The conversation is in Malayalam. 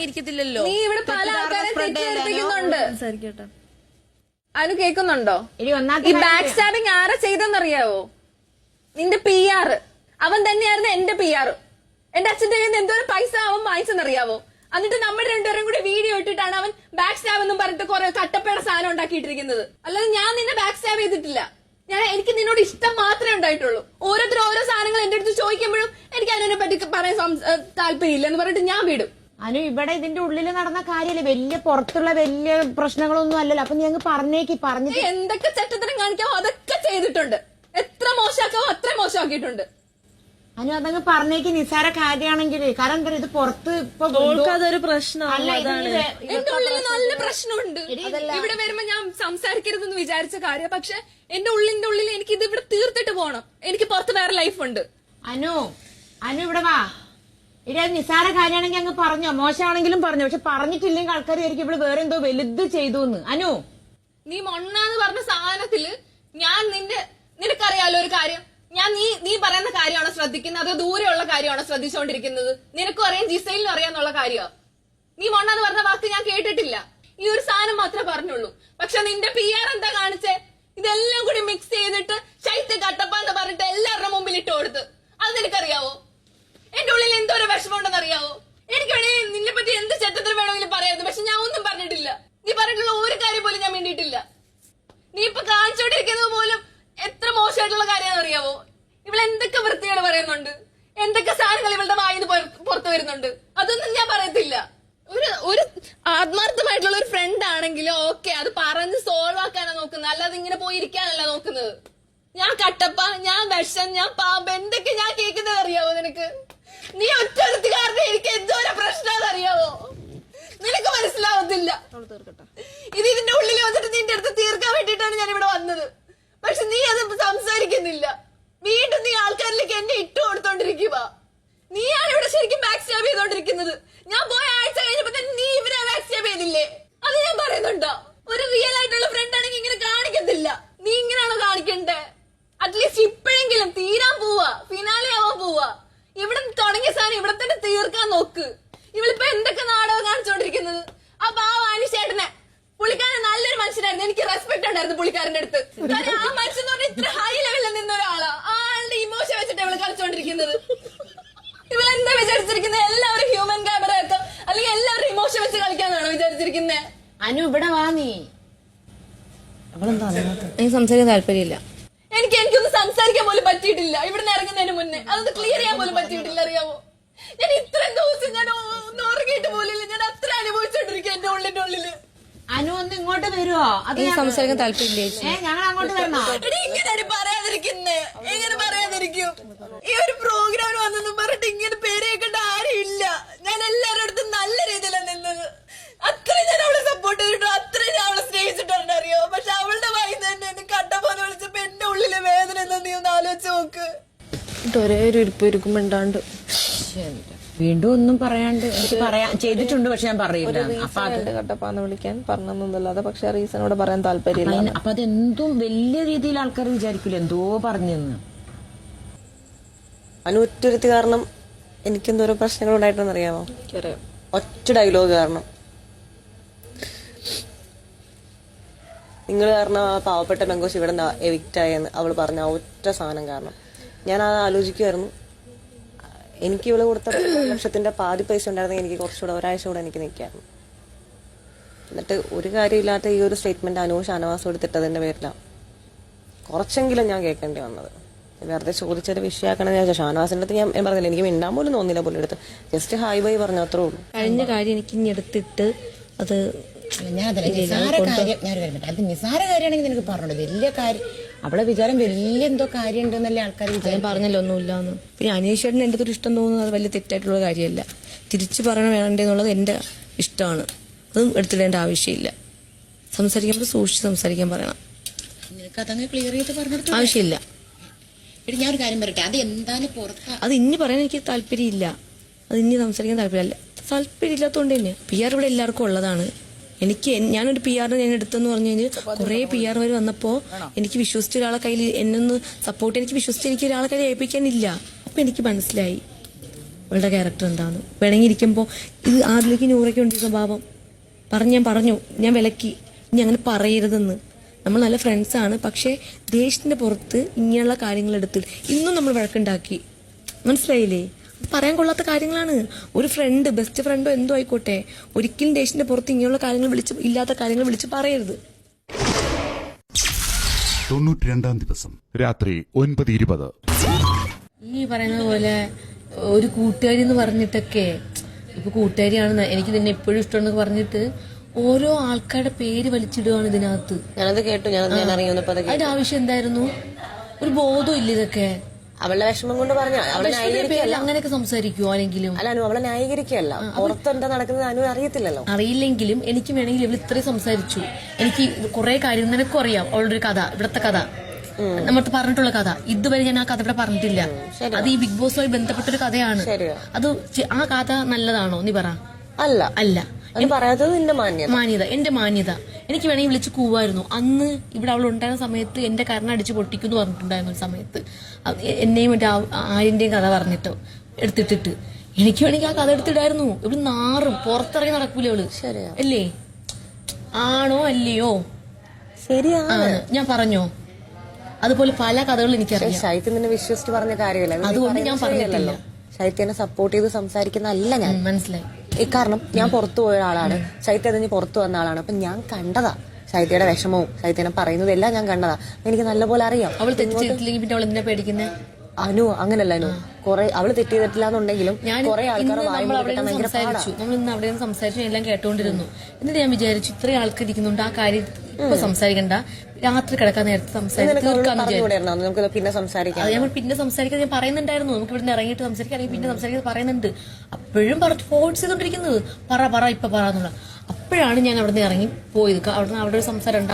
ഇരിക്കത്തില്ലല്ലോ. നീ ഇവിടെ പല ആൾക്കാരെ തെറ്റിദ്ധരിപ്പിക്കുന്നുണ്ട്. അനു കേൾക്കുന്നുണ്ടോ? ഈ ബാക്ക് സ്റ്റാബിങ് ആരാ ചെയ്തെന്നറിയാവോ? നിന്റെ PR. അവൻ തന്നെയായിരുന്നു എന്റെ PR. എന്റെ അച്ഛന്റെ കയ്യിൽ നിന്ന് എന്തോരം പൈസ അവൻ വാങ്ങിച്ചെന്നറിയാവോ? എന്നിട്ട് നമ്മൾ രണ്ടുപേരും കൂടി വീഡിയോ ഇട്ടിട്ടാണ് അവൻ ബാക്ക് സ്റ്റാബ് എന്നും പറഞ്ഞിട്ട് കുറെ കട്ടപ്പയുടെ സാധനം ഉണ്ടാക്കിയിട്ടിരിക്കുന്നത്. അല്ലാതെ ഞാൻ നിന്നെ ബാക്ക് സ്റ്റാബ് ചെയ്തിട്ടില്ല. എനിക്ക് നിന്നോട് ഇഷ്ടം മാത്രമേ ഉണ്ടായിട്ടുള്ളൂ. ഓരോരുത്തർ ഓരോ സാധനങ്ങൾ എന്റെ അടുത്ത് ചോദിക്കുമ്പോഴും എനിക്ക് അതിനെ പറ്റി പറയാൻ താല്പര്യമില്ല എന്ന് പറഞ്ഞിട്ട് ഞാൻ വിടും. അനു, ഇവിടെ ഇതിന്റെ ഉള്ളിൽ നടന്ന കാര്യമല്ലേ, വലിയ പുറത്തുള്ള വലിയ പ്രശ്നങ്ങളൊന്നും അല്ലല്ലോ. അപ്പൊ ഞങ്ങൾ പറഞ്ഞിട്ട് എന്തൊക്കെ ചെറ്റത്തരം കാണിക്കാവോ അതൊക്കെ ചെയ്തിട്ടുണ്ട്. എത്ര മോശമാക്കാവോ അത്ര മോശമാക്കിയിട്ടുണ്ട്. അനു, അതങ്ങ് പറഞ്ഞേക്ക്. നിസ്സാര കാര്യമാണെങ്കിൽ. കാരണം എന്താ, ഇത് പുറത്ത് അതൊരു പ്രശ്നമല്ല. എന്റെ ഉള്ളിൽ നല്ല പ്രശ്നമുണ്ട്. ഇവിടെ വരുമ്പോ ഞാൻ സംസാരിക്കരുതെന്ന് വിചാരിച്ച കാര്യം. പക്ഷെ എന്റെ ഉള്ളിൽ എനിക്ക് ഇത് ഇവിടെ തീർത്തിട്ട് പോകണം. എനിക്ക് പുറത്ത് വേറെ ലൈഫുണ്ട്. അനു ഇവിടെ വാ. ഇവിടെ നിസ്സാര കാര്യമാണെങ്കിൽ അങ്ങ് പറഞ്ഞോ, മോശമാണെങ്കിലും പറഞ്ഞോ. പക്ഷെ പറഞ്ഞിട്ടില്ലെങ്കിൽ ആൾക്കാർ വിചാരിക്കും ഇവിടെ വേറെ എന്തോ വലുത് ചെയ്തു എന്ന്. അനു, നീ മൊണ്ണാന്ന് പറഞ്ഞ സാധനത്തില് ഞാൻ നിനക്കറിയാലോ ഒരു കാര്യം. ഞാൻ നീ പറയുന്ന കാര്യമാണോ ശ്രദ്ധിക്കുന്നത് അതോ ദൂരെയുള്ള കാര്യമാണോ ശ്രദ്ധിച്ചുകൊണ്ടിരിക്കുന്നത്? നിനക്കും അറിയാം ജിസയിലിനും അറിയാന്നുള്ള കാര്യമാണ്. നീ മൊണ്ണാന്ന് പറഞ്ഞ വാക്ക് ഞാൻ കേട്ടിട്ടില്ല. ഈ ഒരു സാധനം മാത്രമേ പറഞ്ഞുള്ളൂ. പക്ഷെ നിന്റെ PR എന്താ കാണിച്ചേ? ഇതെല്ലാം കൂടി മിക്സ് ചെയ്തിട്ട് ശൈത്യ കട്ടപ്പ എന്ന് പറഞ്ഞിട്ട് എല്ലാവരുടെ മുമ്പിൽ ഇട്ട് കൊടുത്ത്. അത് നിനക്കറിയാവോ? എന്റെ ഉള്ളിൽ എന്തോരം വിഷമമുണ്ടെന്ന് അറിയാവോ? എനിക്ക് വേണമെങ്കിൽ നിന്നെ പറ്റി എന്ത് ചെറ്റത്തിന് വേണമെങ്കിലും പറയായിരുന്നു. പക്ഷെ ഞാൻ ഒന്നും പറഞ്ഞിട്ടില്ല. നീ പറഞ്ഞിട്ടുള്ള ഒരു കാര്യം പോലും ഞാൻ വേണ്ടിയിട്ടില്ല. നീ ഇപ്പൊ കാണിച്ചോണ്ടിരിക്കുന്നത് പോലും എത്ര മോശമായിട്ടുള്ള കാര്യമാണെന്ന് അറിയാവോ? ഇവളെ എന്തൊക്കെ വൃത്തിയോട് പറയുന്നുണ്ട്, എന്തൊക്കെ സാധനങ്ങൾ ഇവളുടെ വായിന്ന് പുറത്തു വരുന്നുണ്ട്. അതൊന്നും ഞാൻ പറയത്തില്ല. ഒരു ആത്മാർത്ഥമായിട്ടുള്ള ഒരു ഫ്രണ്ട് ആണെങ്കിലും ഓക്കെ, അത് പറഞ്ഞ് സോൾവ് ആക്കാനാ നോക്കുന്നത്, അല്ലാതെ ഇങ്ങനെ പോയിരിക്കാനല്ല നോക്കുന്നത്. ഞാൻ കട്ടപ്പ, ഞാൻ വിഷം, ഞാൻ പാമ്പ്, എന്തൊക്കെ ഞാൻ കേൾക്കുന്നത് അറിയാവോ നിനക്ക്? നീ ഒറ്റ കാരണം എനിക്ക് എന്തോരം പ്രശ്നം അറിയാവോ? നിനക്ക് മനസ്സിലാവത്തില്ല. ഇത് ഇതിന്റെ ഉള്ളിൽ വന്നിട്ട് നിന്റെ അടുത്ത് തീർക്കാൻ വേണ്ടിയിട്ടാണ് ഞാൻ ഇവിടെ വന്നത്. പക്ഷെ നീ അത് സംസാരിക്കുന്നില്ല. വീണ്ടും നീ ആൾക്കാരിലേക്ക് എന്നെ ഇട്ടു കൊടുത്തോണ്ടിരിക്കുക. നീയാണ് ഇവിടെ ശരിക്കും ബാക്ക് സ്റ്റാബ് ചെയ്തോണ്ടിരിക്കുന്നത്. ഞാൻ പോയ ആഴ്ച കഴിഞ്ഞപ്പോ തന്നെ നീ ഇവരെ ബാക്ക് സ്റ്റാബ് ചെയ്തില്ലേ? അത് ഞാൻ പറയുന്നുണ്ടോ? ഒരു റിയൽ ആയിട്ടുള്ള ഫ്രണ്ട് ആണെങ്കിൽ ഇങ്ങനെ കാണിക്കത്തില്ല. നീ ഇങ്ങനെയാണോ കാണിക്കണ്ടേ? അറ്റ്ലീസ്റ്റ് ഇപ്പോഴെങ്കിലും തീരാൻ പോവാ, ഫിനാലെ ആവാൻ പോവാ. ഇവിടെ തുടങ്ങിയ സാധനം ഇവിടെ തന്നെ തീർക്കാൻ നോക്ക്. ഇവളിപ്പോ എന്തൊക്കെ നാടകം കാണിച്ചോണ്ടിരിക്കുന്നത്? ആ പാവാനി ചേട്ടനെ, പുള്ളിക്കാരൻ നല്ലൊരു മനുഷ്യനായിരുന്നു. എനിക്ക് റെസ്പെക്ട് ഉണ്ടായിരുന്നു പുള്ളിക്കാരന്റെ അടുത്ത്. ആ മനുഷ്യൻ എന്ന് പറഞ്ഞാൽ ഇത്ര ഹൈ ലെവലിൽ നിന്ന ഒരാളാ. ആളുടെ ഇമോഷൻ വെച്ചിട്ട് ഇവള് കളിച്ചോണ്ടിരിക്കുന്നത്. ഇവളെന്താ വിചാരിച്ചിരിക്കുന്നത്? എല്ലാവരും ഹ്യൂമൻ ക്യാമറ വെക്കാം, അല്ലെങ്കിൽ എല്ലാവരും ഇമോഷൻ വെച്ച് കളിക്കാന്നാണോ വിചാരിച്ചിരിക്കുന്നത്? അനു ഇവിടെ വാ. നീ എനിക്ക് സംസാരിക്കാൻ താല്പര്യമില്ല. എനിക്കൊന്നും സംസാരിക്കാൻ പോലും പറ്റിയിട്ടില്ല ഇവിടുന്ന് ഇറങ്ങുന്നതിന് മുന്നേ. അതൊന്ന് ക്ലിയർ ചെയ്യാൻ പോലും പറ്റിയിട്ടില്ല. അറിയാമോ, ഞാൻ ഇത്രയും ദിവസം ഞാൻ ഒന്നും ഉറങ്ങിയിട്ട് പോലില്ല. ഞാൻ അത്ര അനുഭവിച്ചോണ്ടിരിക്കുക എന്റെ ഉള്ളില്. അനു ഒന്ന് ഇങ്ങോട്ട് വരുവോ? അത് സംസാരിക്കാൻ താല്പര്യമില്ല. ഞങ്ങൾ അങ്ങോട്ട് വരണോ? ഇങ്ങനെ പറയാതിരിക്കുന്നേ, എങ്ങനെ പറയാതിരിക്കും? ഈ ഒരു പ്രോഗ്രാമിന് വന്നെന്നും പറഞ്ഞിട്ട് ഇങ്ങനെ പേര് കേൾക്കേണ്ട ആരും ഇല്ല. ഞാൻ എല്ലാവരുടെ അടുത്തും നല്ല രീതിയിലാണ് നിന്നത്. അത്രയും ഞാൻ അവളെ സപ്പോർട്ട് ചെയ്തിട്ടു, അത്രയും ഞാൻ അവളെ സ്നേഹിച്ചിട്ടുണ്ട് അറിയോ? പക്ഷെ അവളുടെ വായി തന്നെ എന്നെ കട്ടപ്പോലെ വിളിച്ചപ്പോ എന്റെ ഉള്ളിലെ വേദന എന്താ നീ ഒന്ന് ആലോചിച്ച് നോക്ക്. ഒരേ ഒരു ഇരിക്കുമ്പോണ്ടാണ്ട് വീണ്ടും ഒന്നും പറയാണ്ട് എനിക്ക് പറയാൻ ചെയ്തിട്ടുണ്ട്. പക്ഷെ ഞാൻ പറയില്ല. അപ്പൊ കട്ടപ്പാന്ന് വിളിക്കാൻ പറഞ്ഞൊന്നല്ലാതെ പക്ഷെ റീസണോട് പറയാൻ താല്പര്യമില്ല. അപ്പൊ അതെന്തും വലിയ രീതിയിൽ ആൾക്കാർ വിചാരിക്കില്ല എന്തോ പറഞ്ഞെന്ന്. അനുറ്റൊരുത്തി കാരണം എനിക്കെന്തോരോ പ്രശ്നങ്ങൾ ഉണ്ടായിട്ടെന്ന് അറിയാമോ? ഒറ്റ ഡയലോഗ് കാരണം, നിങ്ങൾ കാരണം ആ പാവപ്പെട്ട പെങ്കോസ് ഇവിടെ എവിക്റ്റ് ആയെന്ന് അവൾ പറഞ്ഞ ആ ഒറ്റ സാധനം കാരണം ഞാൻ അത് ആലോചിക്കുമായിരുന്നു. എനിക്ക് ഇവള് കൊടുത്ത 1 ലക്ഷത്തിന്റെ പാതി പൈസ ഉണ്ടായിരുന്നെങ്കിൽ എനിക്ക് കുറച്ചുകൂടെ ഒരാഴ്ച കൂടെ എനിക്ക് നിൽക്കായിരുന്നു. എന്നിട്ട് ഒരു കാര്യമില്ലാത്ത ഈ ഒരു സ്റ്റേറ്റ്മെന്റ് ഷാനവാസ് എടുത്തിട്ടതിന്റെ പേരിലാണ് കുറച്ചെങ്കിലും ഞാൻ കേൾക്കേണ്ടി വന്നത്. വെറുതെ ചോദിച്ചൊരു വിഷയമാക്കണമെന്ന് വിചാരിച്ചാൽ ഷാനവാസിന്റെ അടുത്ത് ഞാൻ പറഞ്ഞില്ല, എനിക്ക് മിണ്ടാൻ പോലും തോന്നില്ല. പുള്ളി എടുത്ത് ജസ്റ്റ് ഹായ് ബൈ പറഞ്ഞു, അത്രേ ഉള്ളൂ. കഴിഞ്ഞ കാര്യം എനിക്ക് ഇനി എടുത്തിട്ട് അത് നിസാര കാര്യമാണെങ്കിൽ നിനക്ക് പറഞ്ഞോളൂ. വലിയ കാര്യം അവളെ വിചാരം വലിയ എന്തോ കാര്യം ഉണ്ടെന്നല്ലേ ആൾക്കാർ വിചാരം. പറഞ്ഞല്ലോ ഒന്നുമില്ലാന്ന്. പിന്നെ അനീഷേട്ടന് എന്റെ ഒരു ഇഷ്ടം തോന്നുന്നത് അത് വലിയ തെറ്റായിട്ടുള്ള കാര്യമല്ല. തിരിച്ചു പറയണം വേണ്ടെന്നുള്ളത് എന്റെ ഇഷ്ടമാണ്. അതും എടുത്തിടേണ്ട ആവശ്യമില്ല. സംസാരിക്കുമ്പോൾ സൂക്ഷിച്ച് സംസാരിക്കാൻ പറയണം. നിനക്ക് അതങ്ങ് ക്ലിയർ ചെയ്ത് പറഞ്ഞു ആവശ്യമില്ല. ഞാൻ ഒരു കാര്യം പറയട്ടെ, അത് എന്താണ് പുറത്ത് അത് ഇനി പറയാൻ എനിക്ക് താല്പര്യമില്ല. അത് ഇനി സംസാരിക്കാൻ താല്പര്യമില്ലാത്തതുകൊണ്ട് തന്നെ PR ഇവിടെ എല്ലാവർക്കും ഉള്ളതാണ്. ഞാനൊരു PR ഞാൻ എടുത്തെന്ന് പറഞ്ഞു കഴിഞ്ഞാൽ കുറെ PR വന്നപ്പോ എനിക്ക് വിശ്വസിച്ച ഒരാളെ കയ്യിൽ എന്നൊന്ന് സപ്പോർട്ട് എനിക്ക് വിശ്വസിച്ച് എനിക്ക് ഒരാളെ കയ്യിൽ ഏൽപ്പിക്കാനില്ല. അപ്പൊ എനിക്ക് മനസ്സിലായി അവളുടെ ക്യാരക്ടർ എന്താന്ന്. പിണങ്ങിയിരിക്കുമ്പോൾ ഇത് ആദിലേക്ക് നൂറയ്ക്ക് ഉണ്ട് ഈ സ്വഭാവം. ഞാൻ പറഞ്ഞു, ഞാൻ വിലക്കി, ഇനി അങ്ങനെ പറയരുതെന്ന്. നമ്മൾ നല്ല ഫ്രണ്ട്സാണ്, പക്ഷേ ദേഷ്യത്തിന്റെ പുറത്ത് ഇങ്ങനെയുള്ള കാര്യങ്ങൾ എടുത്ത് ഇന്നും നമ്മൾ വഴക്കുണ്ടാക്കി. മനസ്സിലായില്ലേ? പറയാൻ കൊള്ളാത്ത കാര്യങ്ങളാണ്. ഒരു ഫ്രണ്ട്, ബെസ്റ്റ് ഫ്രണ്ടോ എന്തോ ആയിക്കോട്ടെ, ഒരിക്കലും ദേഷ്യത്തിന്റെ പുറത്ത് ഇങ്ങനെയുള്ള കാര്യങ്ങൾ ഇല്ലാത്ത കാര്യങ്ങൾ വിളിച്ച് പറയരുത്. 92-ാം ദിവസം രാത്രി 9:20. ഈ പറയുന്ന പോലെ ഒരു കൂട്ടുകാരി എന്ന് പറഞ്ഞിട്ടൊക്കെ, ഇപ്പൊ കൂട്ടുകാരിയാണ് എനിക്ക് നിന്നെ എപ്പോഴും ഇഷ്ടമെന്നൊക്കെ പറഞ്ഞിട്ട് ഓരോ ആൾക്കാരുടെ പേര് വലിച്ചിടുകയാണ് ഇതിനകത്ത്. ഞാനത് കേട്ടു, ഞാൻ അറിയുന്നപ്പോ അതിന്റെ ആവശ്യം എന്തായിരുന്നു? ഒരു ബോധം ഇല്ല ഇതൊക്കെ. അവളുടെ വിഷമം കൊണ്ട് പറഞ്ഞ അവളെ ന്യായീകരിക്കല്ല. അങ്ങനെയൊക്കെ സംസാരിക്കുവോ ആരെങ്കിലും? അല്ല അനു, അവളെ ന്യായീകരിക്കല്ല. പുറത്തെന്താ നടക്കുന്നത് അനു അറിയത്തില്ലല്ലോ. അറിയില്ലെങ്കിലും എനിക്ക് വേണമെങ്കിൽ ഇവൾ ഇത്രയും സംസാരിച്ചു. എനിക്ക് കുറെ കാര്യം നിനക്കും അറിയാം. അവളുടെ ഒരു കഥ, ഇവിടത്തെ കഥ, നമ്മൾ പറഞ്ഞിട്ടുള്ള കഥ, ഇതുവരെ ഞാൻ ആ കഥ ഇവിടെ പറഞ്ഞിട്ടില്ല. അത് ഈ ബിഗ് ബോസുമായി ബന്ധപ്പെട്ടൊരു കഥയാണ്. അത് ആ കഥ നല്ലതാണോ നീ പറ? അല്ല അല്ല. പറയാത്തത് നിന്റെ മാന്യത, എന്റെ മാന്യത. എനിക്ക് വേണമെങ്കിൽ വിളിച്ച് കൂവായിരുന്നു. അന്ന് ഇവിടെ അവൾ ഉണ്ടായിരുന്ന സമയത്ത് എന്റെ കരണം അടിച്ച് പൊട്ടിക്കുന്നു പറഞ്ഞിട്ടുണ്ടായിരുന്ന ഒരു സമയത്ത് എന്നെയും മറ്റേ ആര്യന്റെയും കഥ പറഞ്ഞിട്ടോ എടുത്തിട്ടിട്ട് എനിക്ക് വേണമെങ്കിൽ ആ കഥ എടുത്തിടായിരുന്നു. ഇവിടെ നാറും, പുറത്തിറങ്ങി നടക്കൂല അവള്. അല്ലേ? ആണോ അല്ലയോ? ശരിയാണ്. ഞാൻ പറഞ്ഞോ? അതുപോലെ പല കഥകളും എനിക്കറിയാം. ശൈത്യം നിന്നെ വിശ്വസിച്ച് പറഞ്ഞ കാര്യമല്ല. അതുകൊണ്ട് ഞാൻ പറഞ്ഞിട്ടില്ല. ശൈത്യനെ സപ്പോർട്ട് ചെയ്ത് സംസാരിക്കുന്നതല്ല ഞാൻ. മനസ്സിലായി. കാരണം ഞാൻ പുറത്തു പോയ ആളാണ്, ശൈത്യ അതിന് പുറത്തു വന്ന ആളാണ്. അപ്പൊ ഞാൻ കണ്ടതാ ശൈത്യയുടെ വിഷമവും ശൈത്യനെ പറയുന്നതെല്ലാം ഞാൻ കണ്ടതാ. എനിക്ക് നല്ലപോലെ അറിയാം. അവൾ തെറ്റില്ലെങ്കിൽ പിന്നെ അവൾ എന്തിനാ പേടിക്കുന്നത്? അനു അങ്ങനല്ല അനു. കുറെ അവള് തെറ്റ് ചെയ്തിട്ടില്ല എന്നുണ്ടെങ്കിലും കുറെ ആൾക്കാർ സംസാരിച്ചു. നമ്മൾ ഇന്ന് അവിടെ നിന്ന് സംസാരിച്ചു, എല്ലാം കേട്ടോണ്ടിരുന്നു. എന്നിട്ട് ഞാൻ വിചാരിച്ചു ഇത്രയും ആൾക്കാർ ഇരിക്കുന്നുണ്ട്, ആ കാര്യം ഇപ്പൊ സംസാരിക്കണ്ട, രാത്രി കിടക്കാൻ നേരത്തെ നമുക്ക് പിന്നെ സംസാരിക്കാം. അത് ഞങ്ങൾ പിന്നെ സംസാരിക്കാൻ ഞാൻ പറയുന്നുണ്ടായിരുന്നു. നമുക്ക് ഇവിടെ നിന്ന് ഇറങ്ങിയിട്ട് സംസാരിക്കാൻ, അല്ലെങ്കിൽ പിന്നെ സംസാരിക്കാൻ പറയുന്നുണ്ട്. അപ്പോഴും പറഞ്ഞു ഫോഴ്സ് ചെയ്തോണ്ടിരിക്കുന്നത്, പറ ഇപ്പൊ പറ എന്നുള്ള. അപ്പോഴാണ് ഞാൻ അവിടെ നിന്ന് ഇറങ്ങി പോയത്. അവിടെ ഒരു സംസാരം